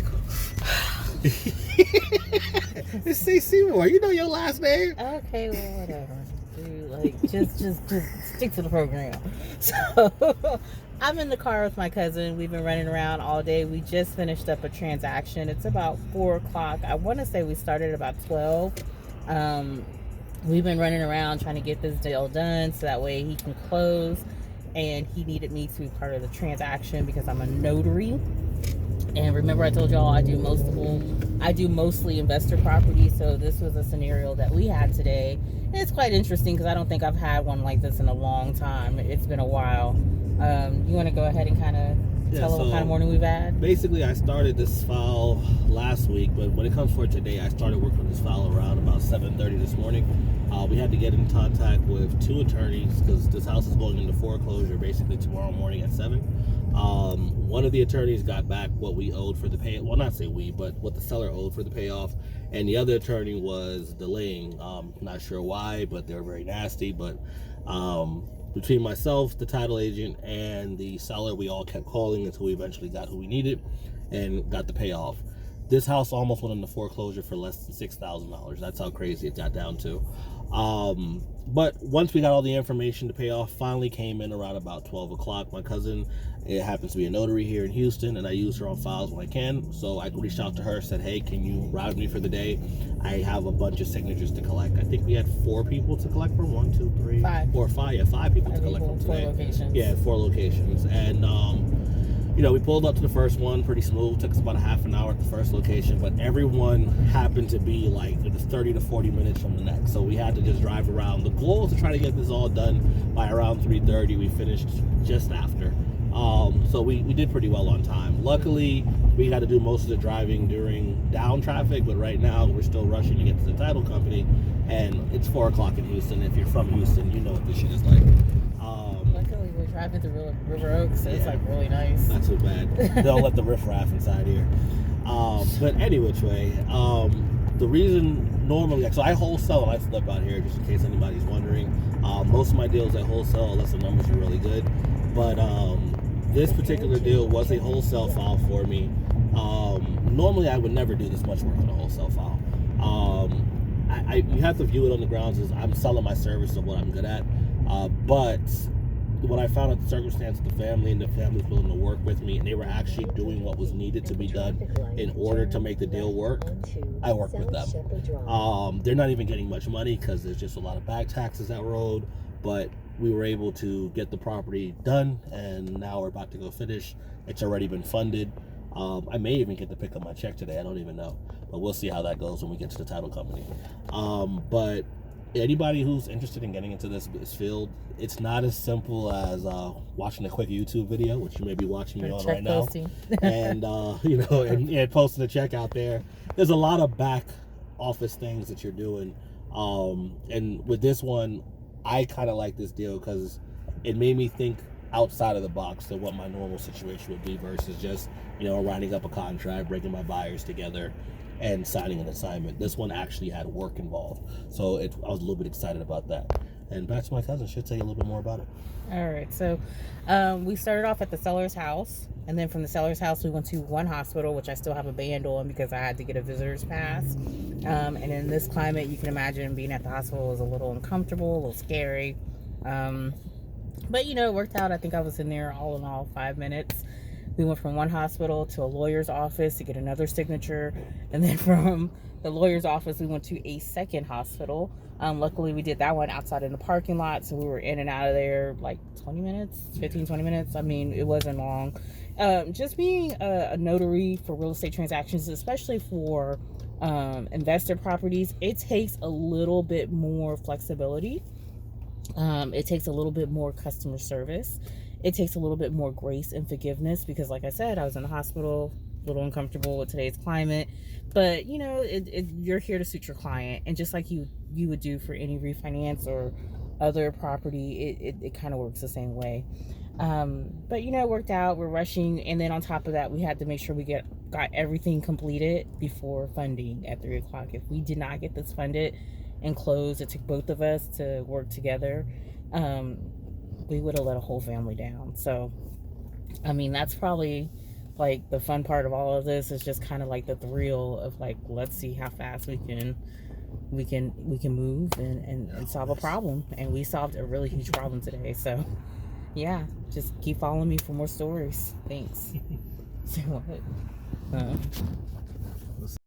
vehicle. It's C. Seymour. You know your last name. Okay, well, whatever. Dude, like, just stick to the program. So, I'm in the car with my cousin. We've been running around all day. We just finished up a transaction. It's about 4 o'clock. I want to say we started about 12. We've been running around trying to get this deal done so that way he can close. And he needed me to be part of the transaction because I'm a notary. And remember, I told y'all I do mostly investor property. So this was a scenario that we had today. And it's quite interesting because I don't think I've had one like this in a long time. It's been a while. You want to go ahead and kind of tell them what kind of morning we've had? Basically, I started this file last week, but when it comes for today, I started working on this file around about 7:30 this morning. We had to get in contact with 2 attorneys because this house is going into foreclosure basically tomorrow morning at 7. One of the attorneys got back what we owed for the pay. Well, not say we, but what the seller owed for the payoff. And the other attorney was delaying. Not sure why, but they were very nasty. But between myself, the title agent, and the seller, we all kept calling until we eventually got who we needed and got the payoff. This house almost went into foreclosure for less than $6,000. That's how crazy it got down to. But once we got all the information to pay off, finally came in around about 12 o'clock. My cousin, it happens to be a notary here in Houston, and I use her on files when I can. So I reached out to her, said, hey, can you ride me for the day? I have a bunch of signatures to collect. I think we had 4 people to collect from. 1, 2, 3, 5. 4, 5. Yeah, 5 people to collect from today. 4 locations. Yeah, 4 locations. And we pulled up to the first one pretty smooth. Took us about a half an hour at the first location, but everyone happened to be like it was 30 to 40 minutes from the next. So we had to just drive around. The goal was to try to get this all done by around 3:30. We finished just after. So we did pretty well on time. Luckily, we got to do most of the driving during down traffic, but right now we're still rushing to get to the title company, and it's 4 o'clock in Houston. If you're from Houston, you know what this shit is like. Luckily, we're driving through River Oaks, so it's like really nice. Not too bad. They don't let the riffraff inside here. But any which way, the reason normally, so I wholesale and I flip out here, just in case anybody's wondering. Most of my deals I wholesale unless the numbers are really good. But this particular deal was a wholesale file for me. Normally I would never do this much work on a wholesale file. You have to view it on the grounds as I'm selling my service of what I'm good at. But when I found out the circumstance of the family and the family was willing to work with me and they were actually doing what was needed to be done in order to make the deal work, I worked with them. They're not even getting much money because there's just a lot of back taxes that were owed, but we were able to get the property done, and now we're about to go finish. It's already been funded. I may even get to pick up my check today. I don't even know, but we'll see how that goes when we get to the title company. But anybody who's interested in getting into this field, it's not as simple as watching a quick YouTube video, which you may be watching me on right now, and and posting a check out there. There's a lot of back office things that you're doing, and with this one, I kind of like this deal because it made me think outside of the box to what my normal situation would be versus just writing up a contract, bringing my buyers together, and signing an assignment. This one actually had work involved, so I was a little bit excited about that. And back to my cousin, she'll tell you a little bit more about it. All right, so we started off at the seller's house, and then from the seller's house we went to one hospital, which I still have a band on because I had to get a visitor's pass. And in this climate, you can imagine being at the hospital is a little uncomfortable, a little scary. But it worked out. I think I was in there all in all 5 minutes. We went from one hospital to a lawyer's office to get another signature. And then from the lawyer's office, we went to a second hospital. Luckily, we did that one outside in the parking lot. So we were in and out of there like 20 minutes, 15, 20 minutes. I mean, it wasn't long. Just being a notary for real estate transactions, especially for investor properties, it takes a little bit more flexibility. It takes a little bit more customer service. It takes a little bit more grace and forgiveness because, like I said, I was in the hospital, a little uncomfortable with today's climate. But, you're here to suit your client. And just like you would do for any refinance or other property, it kind of works the same way. But, it worked out. We're rushing. And then on top of that, we had to make sure we got everything completed before funding at 3 o'clock. If we did not get this funded and closed, it took both of us to work together. We would have let a whole family down. So, I mean, that's probably like the fun part of all of this is just kind of like the thrill of like, let's see how fast we can move and solve a problem. And we solved a really huge problem today. So yeah, just keep following me for more stories. Thanks. Say what?